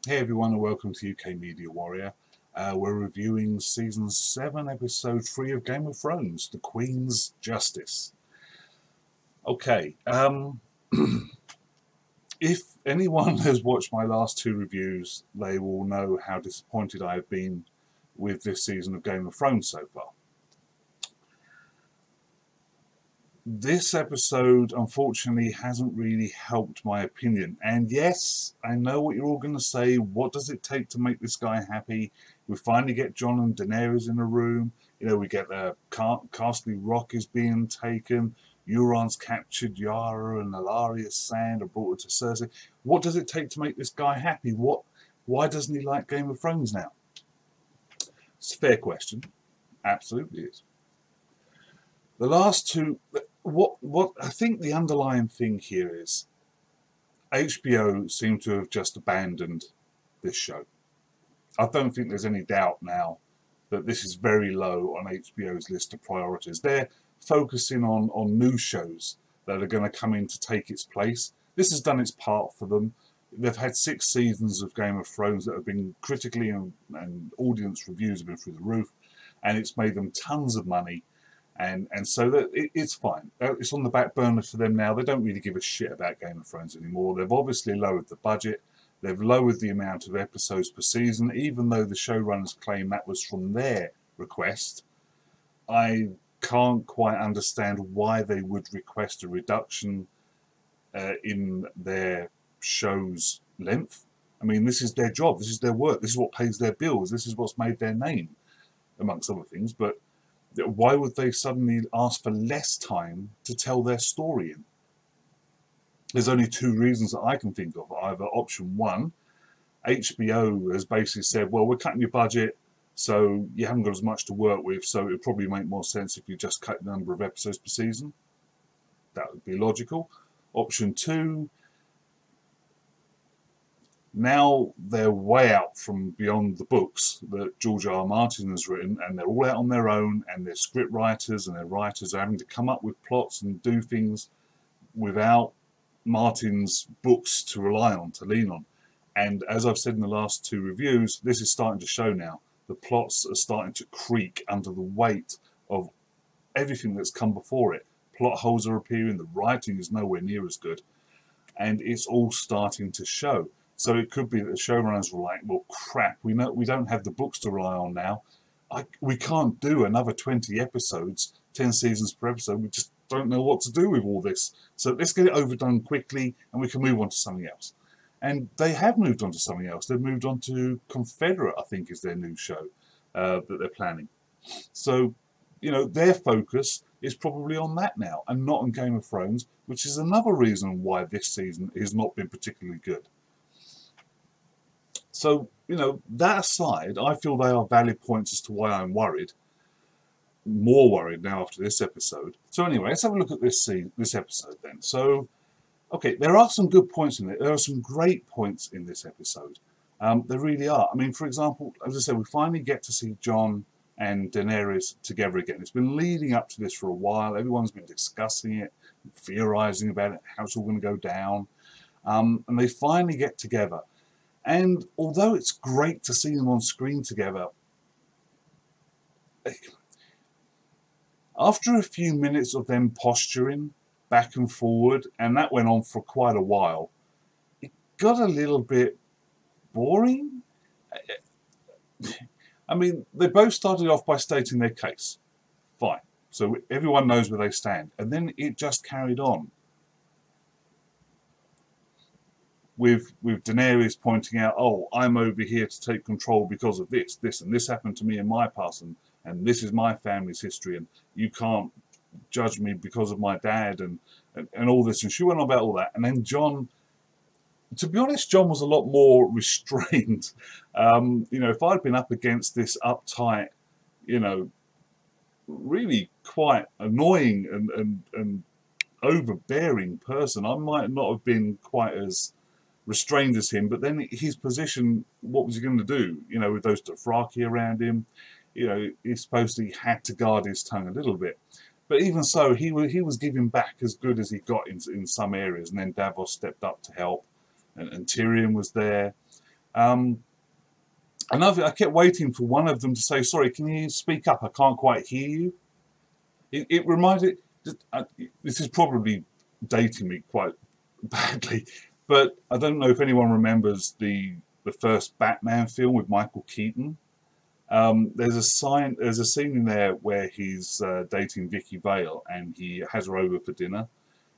Hey everyone, and welcome to UK Media Warrior. We're reviewing Season 7, Episode 3 of Game of Thrones, The Queen's Justice. Okay, if anyone has watched my last two reviews, they will know how disappointed I have been with this season of Game of Thrones so far. This episode, unfortunately, hasn't really helped my opinion. And yes, I know what you're all going to say. What does it take to make this guy happy? We finally get Jon and Daenerys in a room. You know, we get Castle Rock is being taken. Euron's captured Yara and Alaria's Sand are brought to Cersei. What does it take to make this guy happy? Why doesn't he like Game of Thrones now? It's a fair question. Absolutely is. The last two, what I think the underlying thing here is HBO seem to have just abandoned this show. I don't think there's any doubt now that this is very low on HBO's list of priorities. They're focusing on new shows that are going to come in to take its place. This has done its part for them. They've had 6 seasons of Game of Thrones that have been critically and audience reviews have been through the roof, and it's made them tons of money. And so that it's fine. It's on the back burner for them now. They don't really give a shit about Game of Thrones anymore. They've obviously lowered the budget. They've lowered the amount of episodes per season, even though the showrunners claim that was from their request. I can't quite understand why they would request a reduction in their show's length. I mean, this is their job. This is their work. This is what pays their bills. This is what's made their name, amongst other things. But why would they suddenly ask for less time to tell their story in? There's only 2 reasons that I can think of. Either option 1, HBO has basically said, well, we're cutting your budget, so you haven't got as much to work with, so it would probably make more sense if you just cut the number of episodes per season. That would be logical. Option 2, now they're way out from beyond the books that George R. R. Martin has written, and they're all out on their own, and their script writers and their writers are having to come up with plots and do things without Martin's books to rely on, to lean on. And as I've said in the last 2 reviews, this is starting to show now. The plots are starting to creak under the weight of everything that's come before it. Plot holes are appearing, the writing is nowhere near as good, and it's all starting to show. So it could be that the showrunners were like, well, crap, we don't have the books to rely on now. We can't do another 20 episodes, 10 seasons per episode. We just don't know what to do with all this. So let's get it overdone quickly and we can move on to something else. And they have moved on to something else. They've moved on to Confederate, I think, is their new show that they're planning. So, you know, their focus is probably on that now and not on Game of Thrones, which is another reason why this season has not been particularly good. So, you know, that aside, I feel they are valid points as to why I'm worried. More worried now after this episode. So anyway, let's have a look at this episode then. So, okay, there are some good points in it. There are some great points in this episode. There really are. I mean, for example, as I said, we finally get to see Jon and Daenerys together again. It's been leading up to this for a while. Everyone's been discussing it, theorizing about it, how it's all going to go down. And they finally get together. And although it's great to see them on screen together, after a few minutes of them posturing back and forward, and that went on for quite a while, it got a little bit boring. I mean, they both started off by stating their case. Fine. So everyone knows where they stand. And then it just carried on. With Daenerys pointing out, oh, I'm over here to take control because of this, and this happened to me in my past, and this is my family's history, and you can't judge me because of my dad, and all this. And she went on about all that. And then Jon, to be honest, Jon was a lot more restrained. You know, if I'd been up against this uptight, you know, really quite annoying and overbearing person, I might not have been quite as restrained as him. But then his position, what was he going to do? You know, with those Dothraki around him, you know, he supposedly had to guard his tongue a little bit. But even so, he was giving back as good as he got in some areas. And then Davos stepped up to help, and Tyrion was there. Um, I kept waiting for one of them to say, "Sorry, can you speak up? I can't quite hear you." It reminded. This is probably dating me quite badly, but I don't know if anyone remembers the first Batman film with Michael Keaton. There's a scene in there where he's dating Vicky Vale, and he has her over for dinner,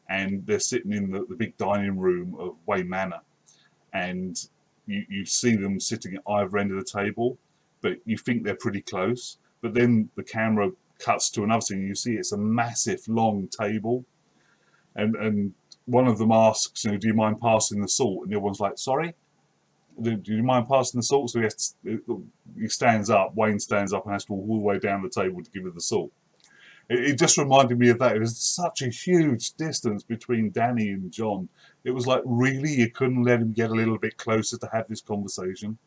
and they're sitting in the big dining room of Wayne Manor, and you see them sitting at either end of the table, but you think they're pretty close. But then the camera cuts to another scene, and you see it's a massive, long table, and one of them asks, "Do you mind passing the salt?" And the other one's like, "Sorry, do you mind passing the salt?" So he stands up. Wayne stands up and has to walk all the way down the table to give her the salt. It just reminded me of that. It was such a huge distance between Danny and John. It was like, really, you couldn't let him get a little bit closer to have this conversation.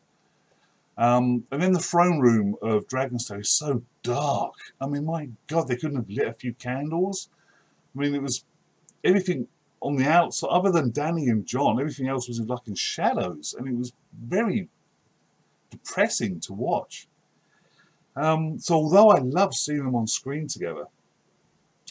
And then the throne room of Dragonstone is so dark. I mean, my God, they couldn't have lit a few candles. I mean, it was everything on the outside, other than Danny and John, everything else was like in shadows, and it was very depressing to watch. So although I love seeing them on screen together,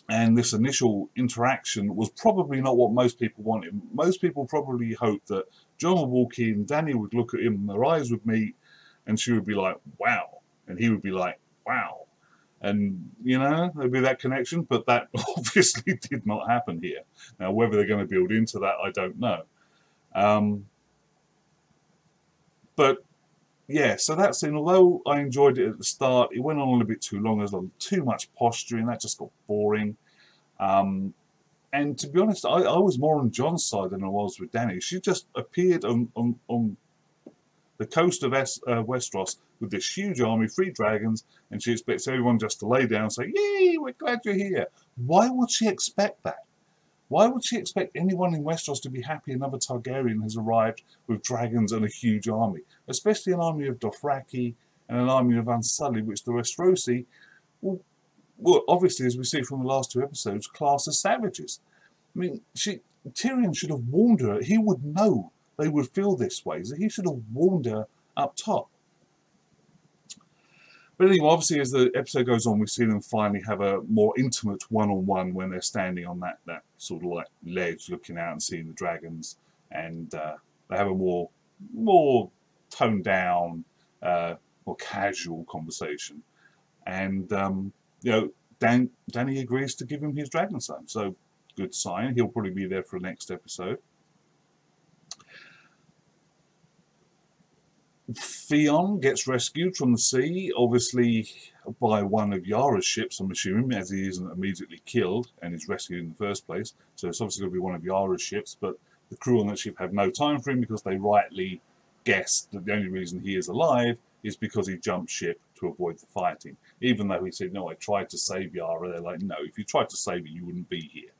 and this initial interaction was probably not what most people wanted. Most people probably hoped that John would walk in, Danny would look at him, and their eyes would meet, and she would be like, "Wow," and he would be like, "Wow," and there'd be that connection. But that obviously did not happen here. Now, whether they're going to build into that, I don't know. But yeah, so that scene, although I enjoyed it at the start, it went on a little bit too long. There was too much posturing. That just got boring. And to be honest, I was more on John's side than I was with Danny. She just appeared on the coast of Westeros with this huge army, 3 dragons, and she expects everyone just to lay down and say, "Yay, we're glad you're here." Why would she expect that? Why would she expect anyone in Westeros to be happy another Targaryen has arrived with dragons and a huge army? Especially an army of Dothraki and an army of Unsullied, which the Westerosi, well, obviously, as we see from the last 2 episodes, class as savages. I mean, Tyrion should have warned her. He would know they would feel this way. So he should have warned her up top. But anyway, obviously, as the episode goes on, we see them finally have a more intimate one-on-one when they're standing on that sort of like ledge, looking out and seeing the dragons, and they have a more toned down, more casual conversation. And Danny agrees to give him his dragon son, so good sign. He'll probably be there for the next episode. Theon gets rescued from the sea, obviously by one of Yara's ships, I'm assuming, as he isn't immediately killed and is rescued in the first place. So it's obviously going to be one of Yara's ships, but the crew on that ship have no time for him because they rightly guessed that the only reason he is alive is because he jumped ship to avoid the fighting. Even though he said, "No, I tried to save Yara," they're like, "No, if you tried to save her, you wouldn't be here."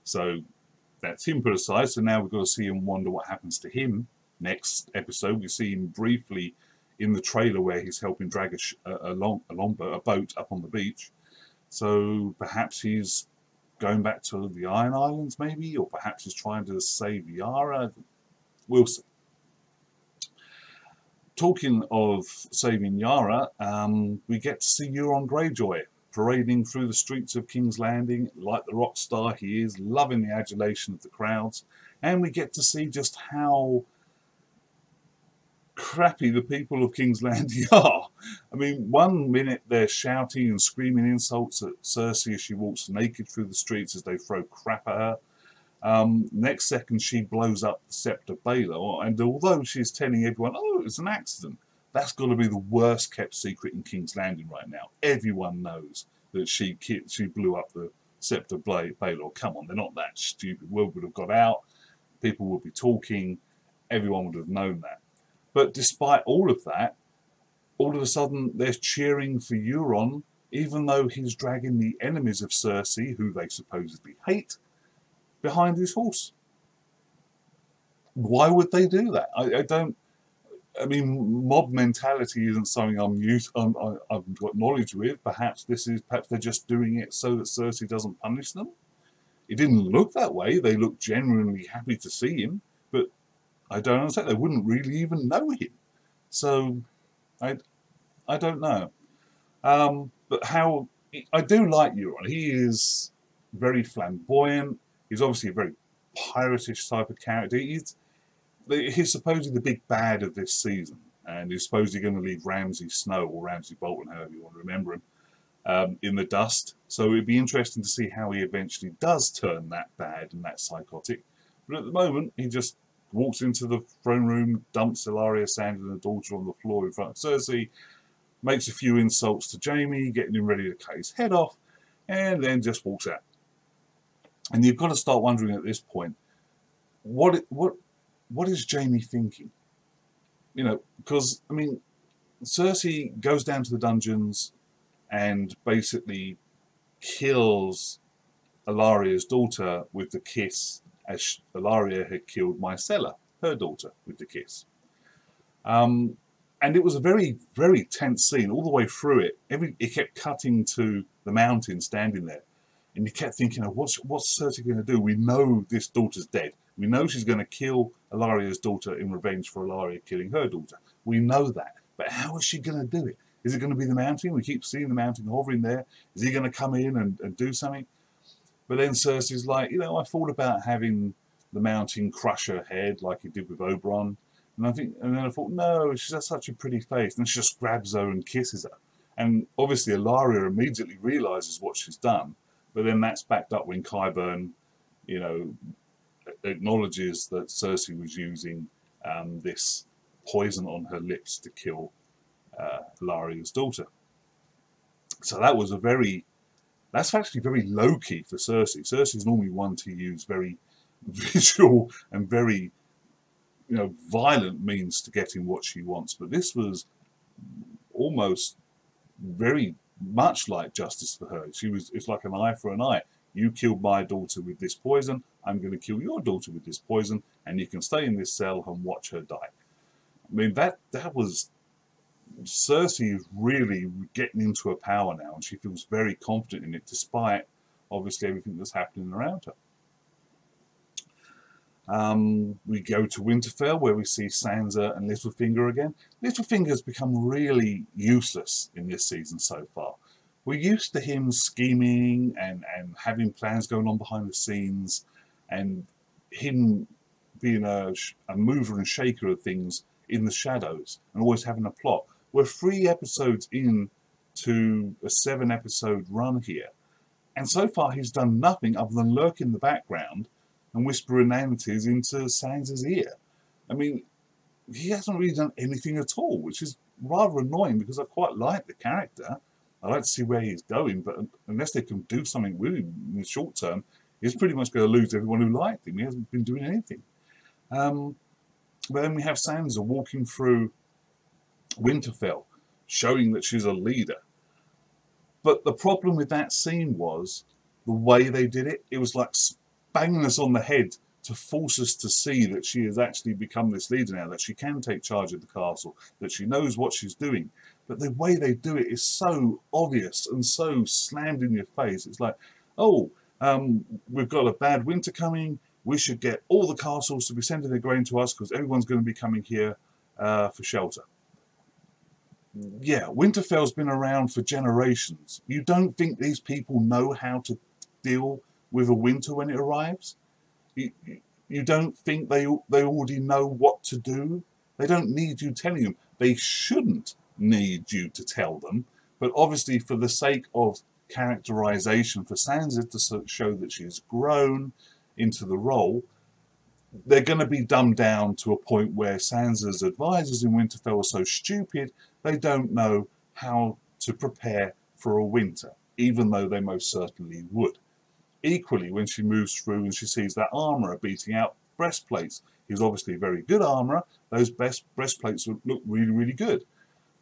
So that's him put aside. So now we've got to see and wonder what happens to him. Next episode, we see him briefly in the trailer where he's helping drag a boat up on the beach. So perhaps he's going back to the Iron Islands, maybe, or perhaps he's trying to save Yara. We'll see. Talking of saving Yara, we get to see Euron Greyjoy parading through the streets of King's Landing like the rock star he is, loving the adulation of the crowds, and we get to see just how crappy the people of King's Landing are. I mean, one minute they're shouting and screaming insults at Cersei as she walks naked through the streets as they throw crap at her. Next second she blows up the Scepter Baelor, and although she's telling everyone, "Oh, it was an accident," that's got to be the worst kept secret in King's Landing right now. Everyone knows that she blew up the Scepter Baelor. Come on, they're not that stupid. Word would have got out, people would be talking, everyone would have known that. But despite all of that, all of a sudden they're cheering for Euron, even though he's dragging the enemies of Cersei, who they supposedly hate, behind his horse. Why would they do that? I don't. I mean, mob mentality isn't something I've got knowledge with. Perhaps they're just doing it so that Cersei doesn't punish them. It didn't look that way. They looked genuinely happy to see him, but I don't understand. They wouldn't really even know him. So I don't know. But how I do like Euron. He is very flamboyant. He's obviously a very piratish type of character. He's supposedly the big bad of this season, and he's supposedly going to leave Ramsay Snow or Ramsay Bolton, however you want to remember him, in the dust. So it'd be interesting to see how he eventually does turn that bad and that psychotic. But at the moment, he just walks into the throne room, dumps Ellaria Sand and her daughter on the floor in front of Cersei, makes a few insults to Jaime, getting him ready to cut his head off, and then just walks out. And you've got to start wondering at this point, what is Jaime thinking? You know, because, I mean, Cersei goes down to the dungeons and basically kills Ellaria's daughter with the kiss, as Ellaria had killed Myrcella, her daughter, with the kiss. And it was a very, very tense scene all the way through it. It kept cutting to the mountain standing there. And you kept thinking, oh, what's Cersei going to do? We know this daughter's dead. We know she's going to kill Ellaria's daughter in revenge for Ellaria killing her daughter. We know that. But how is she going to do it? Is it going to be the mountain? We keep seeing the mountain hovering there. Is he going to come in and do something? But then Cersei's like, you know, I thought about having the mountain crush her head like he did with Oberyn. And then I thought, no, she's got such a pretty face. And she just grabs her and kisses her. And obviously Ellaria immediately realizes what she's done. But then that's backed up when Qyburn, you know, acknowledges that Cersei was using this poison on her lips to kill Ellaria's daughter. So that's actually very low-key for Cersei. Cersei's normally one to use very visual and very, you know, violent means to getting what she wants. But this was almost very much like justice for her. It's like an eye for an eye. You killed my daughter with this poison, I'm going to kill your daughter with this poison, and you can stay in this cell and watch her die. I mean, that was Cersei is really getting into her power now, and she feels very confident in it, despite obviously everything that's happening around her. We go to Winterfell, where we see Sansa and Littlefinger again. Littlefinger's become really useless in this season so far. We're used to him scheming and having plans going on behind the scenes, and him being a mover and shaker of things in the shadows and always having a plot. We're 3 episodes in to a 7-episode run here, and so far he's done nothing other than lurk in the background and whisper inanities into Sansa's ear. I mean, he hasn't really done anything at all, which is rather annoying because I quite like the character. I like to see where he's going, but unless they can do something with him in the short term, he's pretty much going to lose everyone who liked him. He hasn't been doing anything. But then we have Sansa walking through Winterfell, showing that she's a leader. But the problem with that scene was the way they did it. It was like banging us on the head to force us to see that she has actually become this leader now, that she can take charge of the castle, that she knows what she's doing. But the way they do it is so obvious and so slammed in your face. It's like, oh, we've got a bad winter coming. We should get all the castles to be sending their grain to us because everyone's going to be coming here for shelter. Yeah, Winterfell's been around for generations. You don't think these people know how to deal with a winter when it arrives? You don't think they already know what to do? They don't need you telling them. They shouldn't need you to tell them. But obviously, for the sake of characterization for Sansa to show that she's grown into the role, they're going to be dumbed down to a point where Sansa's advisors in Winterfell are so stupid they don't know how to prepare for a winter, even though they most certainly would. Equally, when she moves through and she sees that armourer beating out breastplates, he's obviously a very good armourer, those breastplates look really, really good.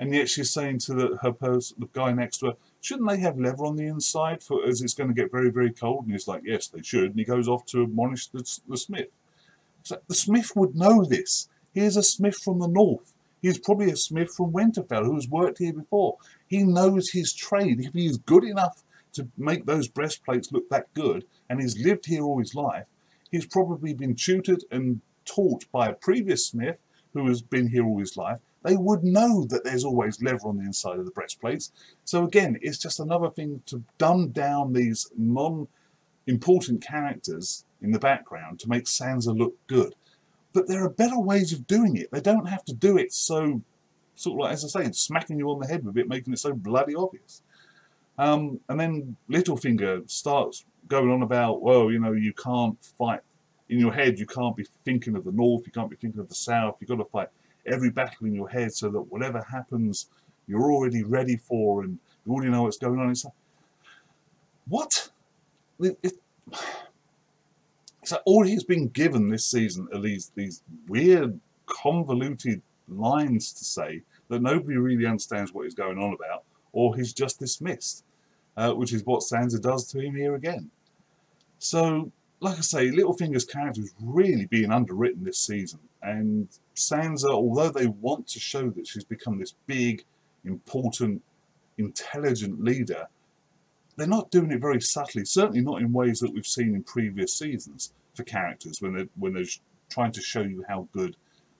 And yet she's saying to the guy next to her, shouldn't they have leather on the inside as it's going to get very, very cold? And he's like, yes, they should. And he goes off to admonish the smith. So the smith would know this. He is a smith from the north. He's probably a smith from Winterfell who's worked here before. He knows his trade. If he is good enough to make those breastplates look that good, and he's lived here all his life, he's probably been tutored and taught by a previous smith who has been here all his life, they would know that there's always leather on the inside of the breastplates. So again, it's just another thing to dumb down these non-important characters in the background to make Sansa look good. But there are better ways of doing it. They don't have to do it so, sort of like, as I say, smacking you on the head with it, making it so bloody obvious. And then Littlefinger starts going on about, well, you know, you can't fight in your head. You can't be thinking of the north. You can't be thinking of the south. You've got to fight every battle in your head so that whatever happens, you're already ready for, and you already know what's going on. It's like, what? So all he's been given this season are these weird, convoluted lines to say that nobody really understands what he's going on about, or he's just dismissed, which is what Sansa does to him here again. So, like I say, Littlefinger's character is really being underwritten this season, and Sansa, although they want to show that she's become this big, important, intelligent leader, they're not doing it very subtly, certainly not in ways that we've seen in previous seasons for characters when they're trying to show you how good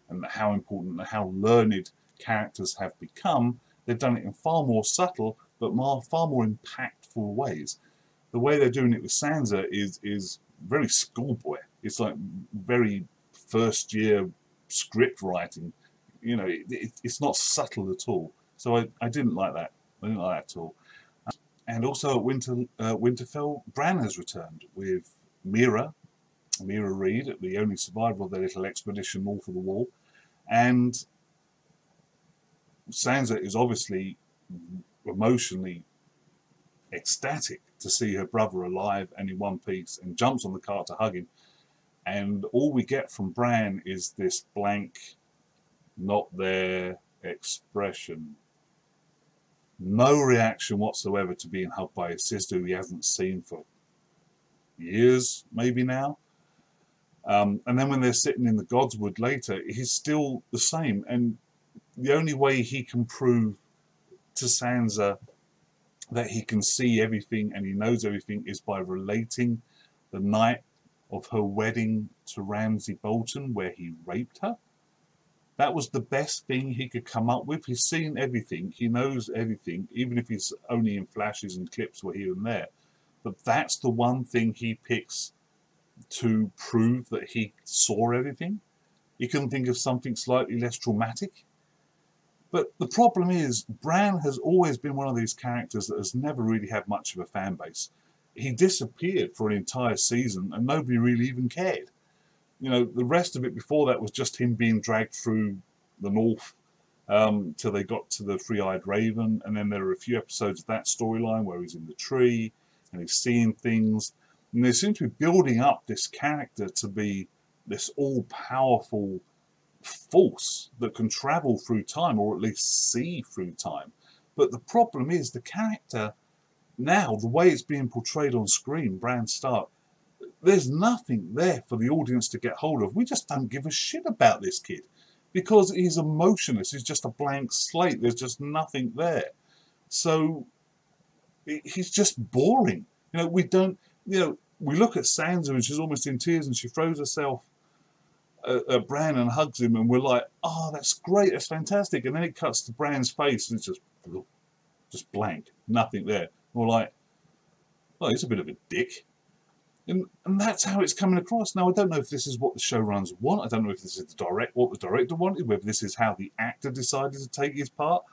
and how important and how learned characters have become. They've done it in far more subtle but far more impactful ways. The way they're doing it with Sansa is very schoolboy. It's like very first year script writing. You know, it's not subtle at all. So I didn't like that. I didn't like that at all. And also at Winterfell, Bran has returned with Meera Reed, the only survivor of their little expedition north of the Wall. And Sansa is obviously emotionally ecstatic to see her brother alive and in one piece, and jumps on the cart to hug him. And all we get from Bran is this blank, not there expression. No reaction whatsoever to being hugged by his sister, who he hasn't seen for years, maybe now. And then when they're sitting in the Godswood later, he's still the same. And the only way he can prove to Sansa that he can see everything and he knows everything is by relating the night of her wedding to Ramsay Bolton, where he raped her. That was the best thing he could come up with. He's seen everything. He knows everything, even if it's only in flashes and clips or here and there. But that's the one thing he picks to prove that he saw everything. He couldn't think of something slightly less traumatic. But the problem is, Bran has always been one of these characters that has never really had much of a fan base. He disappeared for an entire season and nobody really even cared. You know, the rest of it before that was just him being dragged through the north till they got to the Three-Eyed Raven, and then there are a few episodes of that storyline where he's in the tree and he's seeing things, and they seem to be building up this character to be this all-powerful force that can travel through time, or at least see through time. But the problem is the character now, the way it's being portrayed on screen, Bran Stark, there's nothing there for the audience to get hold of. We just don't give a shit about this kid because he's emotionless. He's just a blank slate. There's just nothing there. So he's just boring. You know, we don't, you know, we look at Sansa and she's almost in tears and she throws herself at Bran and hugs him, and we're like, oh, that's great, that's fantastic. And then it cuts to Bran's face and it's just blank, nothing there. And we're like, oh, he's a bit of a dick. And that's how it's coming across. Now, I don't know if this is what the showrunners want. I don't know if this is what the director wanted, whether this is how the actor decided to take his part.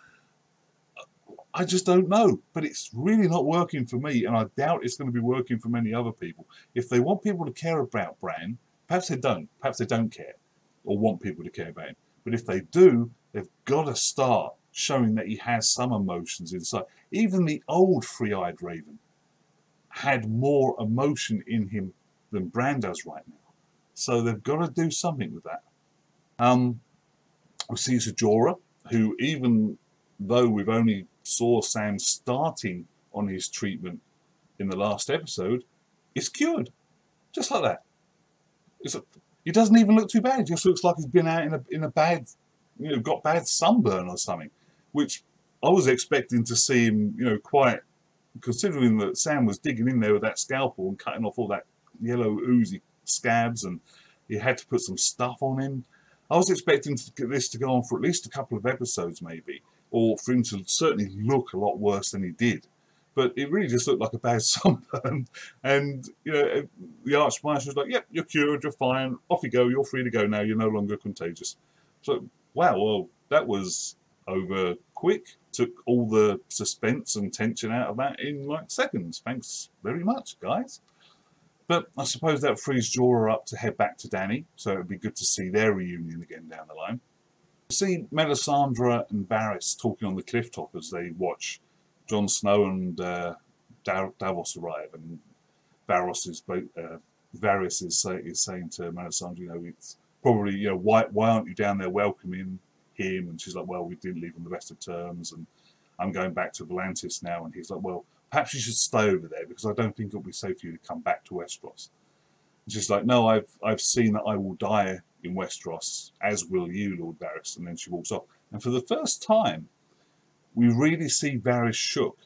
I just don't know. But it's really not working for me, and I doubt it's going to be working for many other people. If they want people to care about Bran, perhaps they don't. Perhaps they don't care or want people to care about him. But if they do, they've got to start showing that he has some emotions inside. Even the old Three-Eyed Raven had more emotion in him than Bran does right now. So they've got to do something with that. We see Jorah, who, even though we've only saw Sam starting on his treatment in the last episode, is cured. Just like that. He doesn't even look too bad. He just looks like he's been out in a bad, you know, got bad sunburn or something. Which I was expecting to see him, you know, quite, considering that Sam was digging in there with that scalpel and cutting off all that yellow oozy scabs and He had to put some stuff on him. I was expecting this to go on for at least a couple of episodes, maybe, or for him to certainly look a lot worse than he did. But it really just looked like a bad sunburn. And, you know, the Archmaester was like, yep, you're cured, you're fine, off you go, you're free to go now, you're no longer contagious. So, wow, well, that was over quick. Took all the suspense and tension out of that in like seconds. Thanks very much, guys. But I suppose that frees Jorah up to head back to Dany, so it would be good to see their reunion again down the line. See Melisandre and Varys talking on the cliff top as they watch Jon Snow and Davos arrive, and Varys is saying to Melisandre, you know, it's probably, you know, why aren't you down there welcoming him? And she's like, well, we didn't leave on the best of terms, and I'm going back to Volantis now. And he's like, well, perhaps you should stay over there because I don't think it'll be safe for you to come back to Westeros. And she's like, no, I've seen that I will die in Westeros, as will you, Lord Varys. And then she walks off. And for the first time, we really see Varys shook.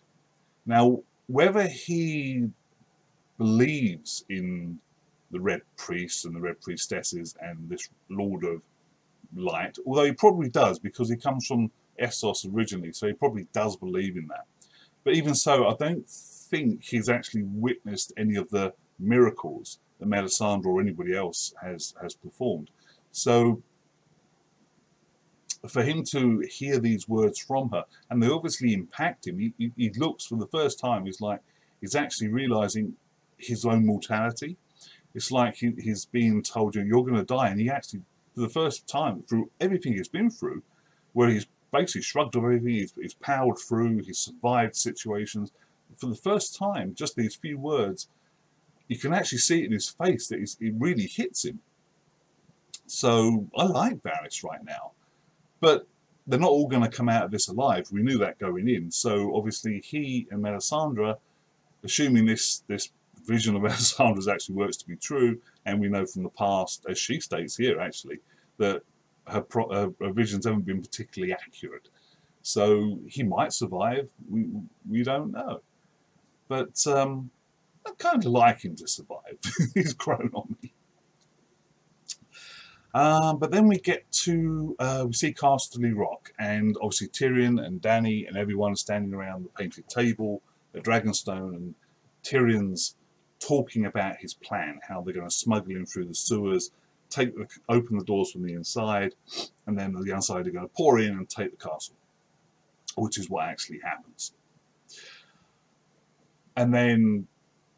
Now, whether he believes in the Red Priests and the Red Priestesses and this Lord of Light, although he probably does because he comes from Essos originally, so he probably does believe in that. But even so, I don't think he's actually witnessed any of the miracles that Melisandre or anybody else has performed. So for him to hear these words from her, and they obviously impact him, he looks for the first time, he's actually realizing his own mortality. It's like he's being told, you're going to die, and he actually, for the first time, through everything he's been through, where he's basically shrugged off everything, he's powered through, he's survived situations, for the first time, just these few words, you can actually see it in his face that it really hits him. So I like Varys right now. But they're not all going to come out of this alive. We knew that going in. So obviously he and Melisandre, assuming this vision of Melisandre's actually works to be true, and we know from the past, as she states here actually, that her visions haven't been particularly accurate. So he might survive. We don't know. But I kind of like him to survive. He's grown on me. But then we get to, we see Casterly Rock, and obviously Tyrion and Dany and everyone standing around the painted table at Dragonstone, and Tyrion's talking about his plan, how they're going to smuggle him through the sewers, open the doors from the inside, and then the outside are going to pour in and take the castle, which is what actually happens. And then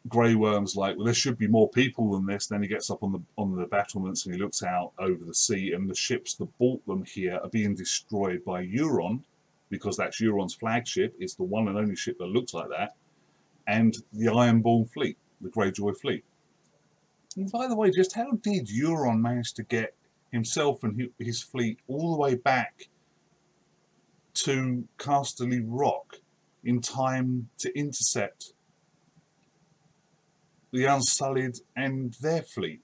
Grey Worm's like, well, there should be more people than this. Then he gets up on the battlements and he looks out over the sea, and the ships that brought them here are being destroyed by Euron, because that's Euron's flagship. It's the one and only ship that looks like that, and the Ironborn fleet, the Greyjoy fleet. And by the way, just how did Euron manage to get himself and his fleet all the way back to Casterly Rock in time to intercept the Unsullied and their fleet?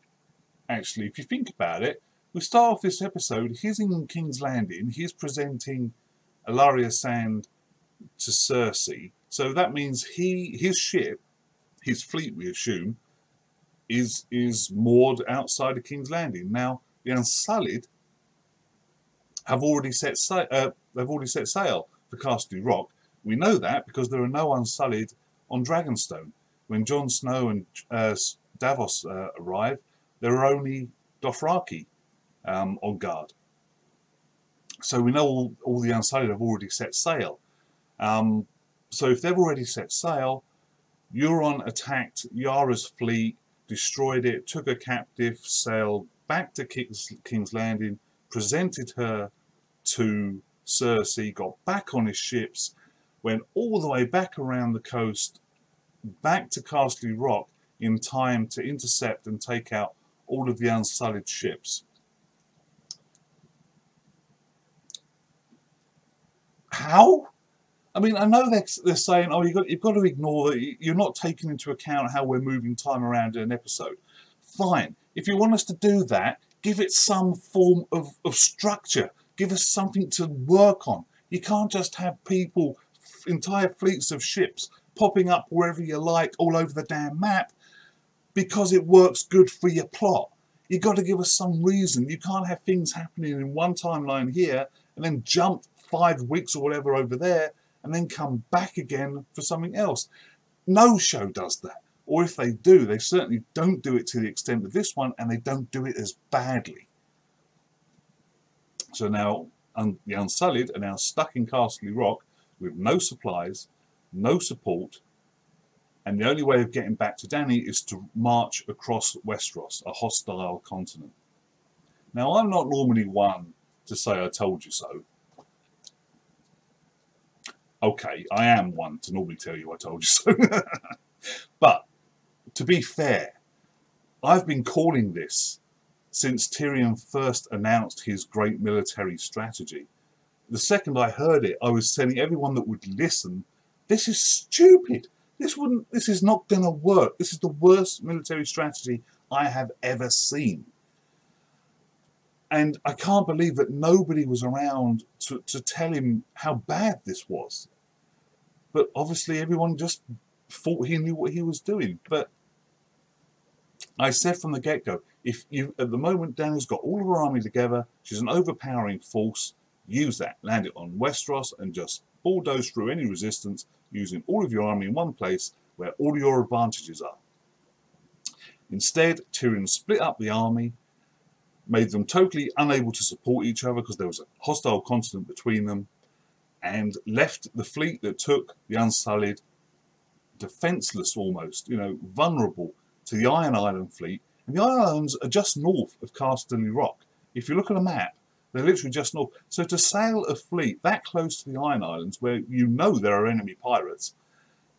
Actually, if you think about it, we start off this episode, he's in King's Landing, he's presenting Ellaria Sand to Cersei, so that means his ship, his fleet we assume, is moored outside of King's Landing. Now, the Unsullied have already set sail for Casterly Rock. We know that because there are no Unsullied on Dragonstone. When Jon Snow and Davos arrive, there are only Dothraki on guard. So we know all the Unsullied have already set sail. So if they've already set sail, Euron attacked Yara's fleet, destroyed it, took her captive, sailed back to King's Landing, presented her to Cersei, got back on his ships, went all the way back around the coast, back to Casterly Rock in time to intercept and take out all of the Unsullied ships. How? I mean, I know they're saying, oh, you've got to ignore that. You're not taking into account how we're moving time around in an episode. Fine. If you want us to do that, give it some form of structure. Give us something to work on. You can't just have people, entire fleets of ships, popping up wherever you like, all over the damn map, because it works good for your plot. You've got to give us some reason. You can't have things happening in one timeline here and then jump 5 weeks or whatever over there and then come back again for something else. No show does that. Or if they do, they certainly don't do it to the extent of this one, and they don't do it as badly. So now the Unsullied are now stuck in Castle Rock with no supplies, no support, and the only way of getting back to Dany is to march across Westeros, a hostile continent. Now, I'm not normally one to say I told you so. Okay, I am one to normally tell you I told you so. But, to be fair, I've been calling this since Tyrion first announced his great military strategy. The second I heard it, I was telling everyone that would listen, this is stupid. This is not going to work. This is the worst military strategy I have ever seen. And I can't believe that nobody was around to tell him how bad this was. But obviously everyone just thought he knew what he was doing. But I said from the get-go, at the moment Dany's got all of her army together, she's an overpowering force, use that, land it on Westeros and just bulldoze through any resistance using all of your army in one place where all your advantages are. Instead, Tyrion split up the army, made them totally unable to support each other because there was a hostile continent between them, and left the fleet that took the Unsullied defenceless almost, vulnerable to the Iron Island fleet. And the Iron Islands are just north of Casterly Rock. If you look at a map, they're literally just north. So to sail a fleet that close to the Iron Islands, where you know there are enemy pirates,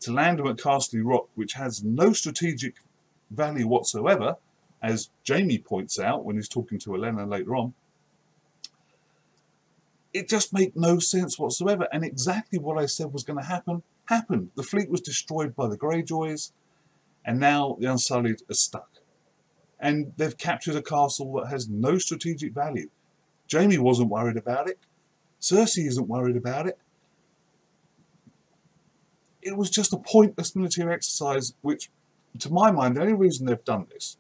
to land them at Casterly Rock, which has no strategic value whatsoever, as Jaime points out when he's talking to Olenna later on, it just made no sense whatsoever. And exactly what I said was going to happen, happened. The fleet was destroyed by the Greyjoys, and now the Unsullied are stuck. And they've captured a castle that has no strategic value. Jaime wasn't worried about it. Cersei isn't worried about it. It was just a pointless military exercise, which, to my mind, the only reason they've done this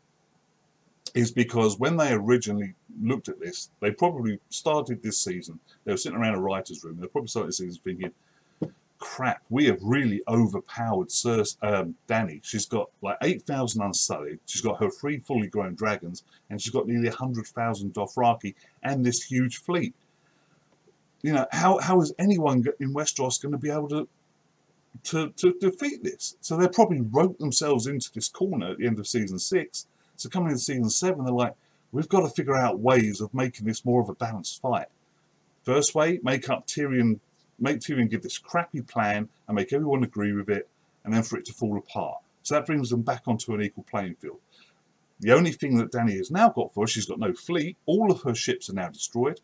is because when they originally looked at this, they probably started this season, they were sitting around a writer's room, they probably started this season thinking, crap, we have really overpowered Dany. She's got like 8,000 Unsullied, she's got her 3 fully grown dragons, and she's got nearly 100,000 Dothraki and this huge fleet. How is anyone in Westeros going to be able to defeat this? So they probably wrote themselves into this corner at the end of season 6. So coming into season 7, they're like, we've got to figure out ways of making this more of a balanced fight. First way, make Tyrion give this crappy plan and make everyone agree with it, and then for it to fall apart. So that brings them back onto an equal playing field. The only thing that Dany has now got for her, she's got no fleet. All of her ships are now destroyed.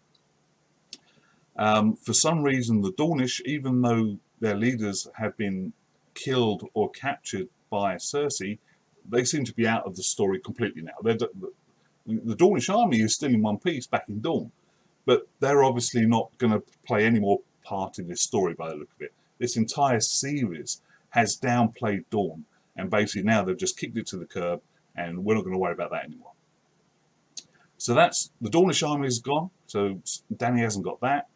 For some reason, the Dornish, even though their leaders have been killed or captured by Cersei, they seem to be out of the story completely now. The Dornish army is still in one piece back in Dorne, but they're obviously not going to play any more part in this story by the look of it. This entire series has downplayed Dorne, and basically now they've just kicked it to the curb, and we're not going to worry about that anymore. So that's the Dornish army is gone. So Dany hasn't got that.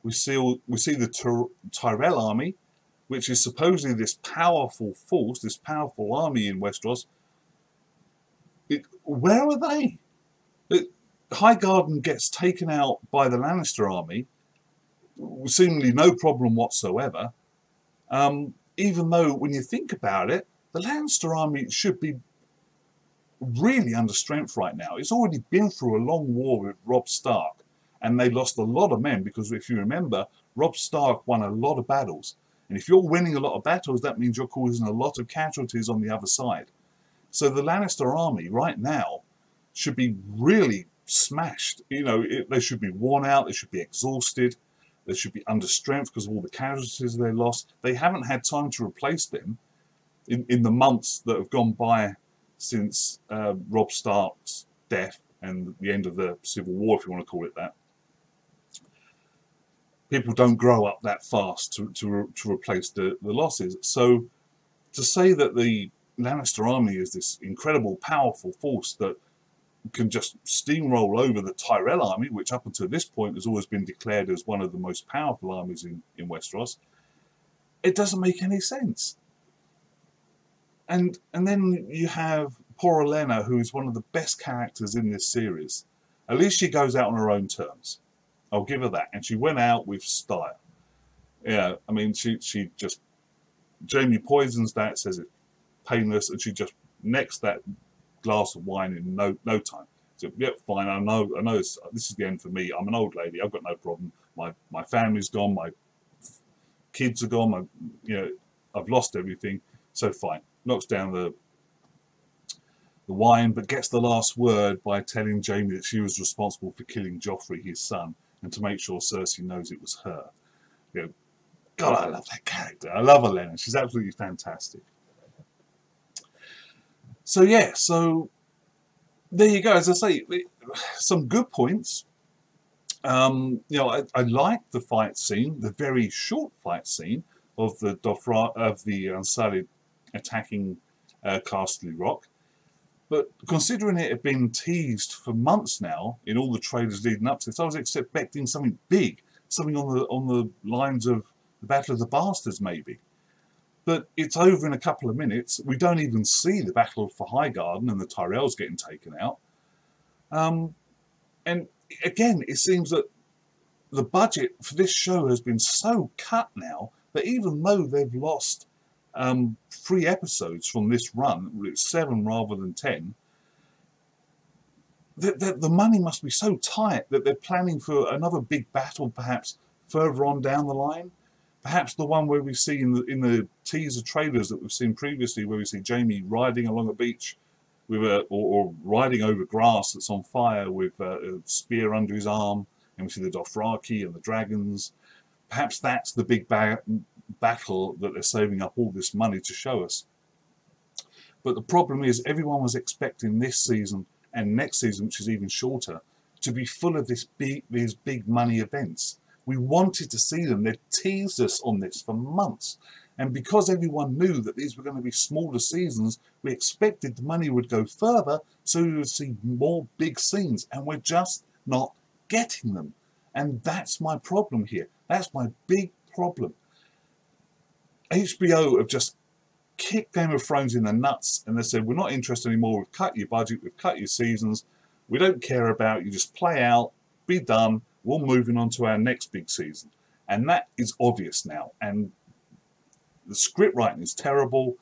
We see the Tyrell army, which is supposedly this powerful force, this powerful army in Westeros. Where are they? Highgarden gets taken out by the Lannister army, seemingly no problem whatsoever, even though when you think about it, the Lannister army should be really under strength right now. It's already been through a long war with Robb Stark, and they lost a lot of men because, if you remember, Robb Stark won a lot of battles, and if you're winning a lot of battles, that means you're causing a lot of casualties on the other side. So the Lannister army right now should be really smashed. They should be worn out, they should be exhausted, they should be under strength because of all the casualties they lost. They haven't had time to replace them in the months that have gone by since Robb Stark's death and the end of the Civil War, if you want to call it that. People don't grow up that fast to replace the losses. So to say that the Lannister army is this incredible, powerful force that can just steamroll over the Tyrell army, which up until this point has always been declared as one of the most powerful armies in Westeros. It doesn't make any sense. And then you have poor Olenna, who is one of the best characters in this series. At least she goes out on her own terms. I'll give her that. And she went out with style. Yeah, I mean, she just... Jaime poisons that, says it's painless, and she just necks that glass of wine in no time. So, yep, fine, I know this is the end for me. I'm an old lady, I've got no problem. My family's gone, my kids are gone, I've lost everything, so fine. Knocks down the wine, but gets the last word by telling Jaime that she was responsible for killing Joffrey, his son, and to make sure Cersei knows it was her. You know, God, I love that character. I love Olenna. She's absolutely fantastic. So yeah, so there you go. As I say, some good points. I like the fight scene, the very short fight scene of the Unsullied attacking Casterly Rock. But considering it had been teased for months now in all the trailers leading up to this, I was expecting something big, something on the lines of the Battle of the Bastards, maybe. But it's over in a couple of minutes. We don't even see the Battle for Highgarden and the Tyrells getting taken out. And again, it seems that the budget for this show has been so cut now that even though they've lost 3 episodes from this run, it's 7 rather than 10, the money must be so tight that they're planning for another big battle perhaps further on down the line. Perhaps the one where we see in the teaser trailers that we've seen previously, where we see Jaime riding along a beach with or riding over grass that's on fire with a spear under his arm, and we see the Dothraki and the dragons. Perhaps that's the big battle that they're saving up all this money to show us. But the problem is, everyone was expecting this season and next season, which is even shorter, to be full of these big money events. We wanted to see them. They teased us on this for months. And because everyone knew that these were going to be smaller seasons, we expected the money would go further, so we would see more big scenes. And we're just not getting them. And that's my problem here. That's my big problem. HBO have just kicked Game of Thrones in the nuts, and they said, we're not interested anymore. We've cut your budget. We've cut your seasons. We don't care about you. Just play out. Be done. We're moving on to our next big season. And that is obvious now. And the script writing is terrible.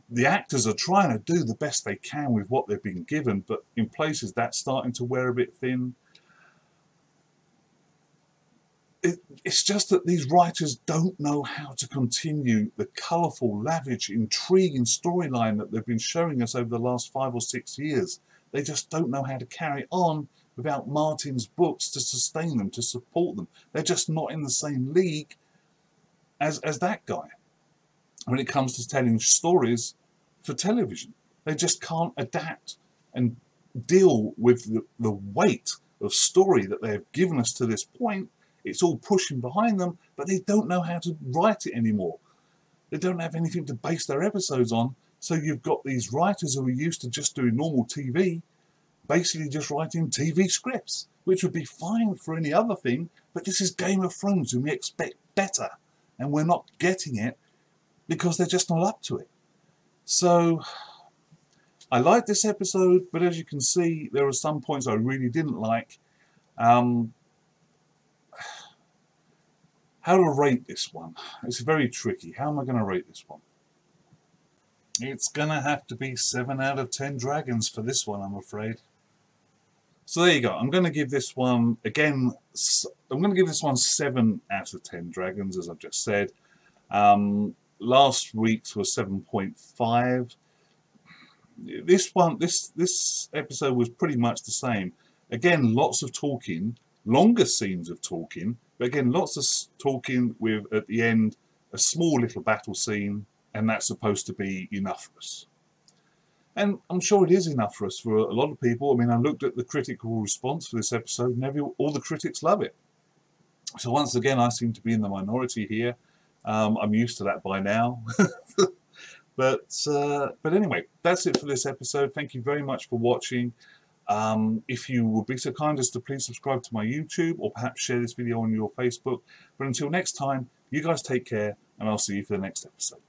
The actors are trying to do the best they can with what they've been given, but in places that's starting to wear a bit thin. It's just that these writers don't know how to continue the colourful, lavish, intriguing storyline that they've been showing us over the last 5 or 6 years. They just don't know how to carry on without Martin's books to sustain them, to support them. They're just not in the same league as that guy when it comes to telling stories for television. They just can't adapt and deal with the weight of story that they have given us to this point. It's all pushing behind them, but they don't know how to write it anymore. They don't have anything to base their episodes on, so you've got these writers who are used to just doing normal TV, basically just writing TV scripts, which would be fine for any other thing, but this is Game of Thrones and we expect better, and we're not getting it because they're just not up to it. So I like this episode, but as you can see, there are some points I really didn't like. How to rate this one? It's very tricky. How am I going to rate this one? It's going to have to be 7 out of 10 dragons for this one, I'm afraid. So there you go. I'm going to give this one, again, I'm going to give this one 7 out of 10 dragons, as I've just said. Last week's was 7.5. This episode was pretty much the same. Again, lots of talking, longer scenes of talking, but again, lots of talking with, at the end, a small little battle scene, and that's supposed to be enough for us. And I'm sure it is enough for us for a lot of people. I mean, I looked at the critical response for this episode, and all the critics love it. So once again, I seem to be in the minority here. I'm used to that by now. But anyway, that's it for this episode. Thank you very much for watching. If you would be so kind as to please subscribe to my YouTube or perhaps share this video on your Facebook. But until next time, you guys take care and I'll see you for the next episode.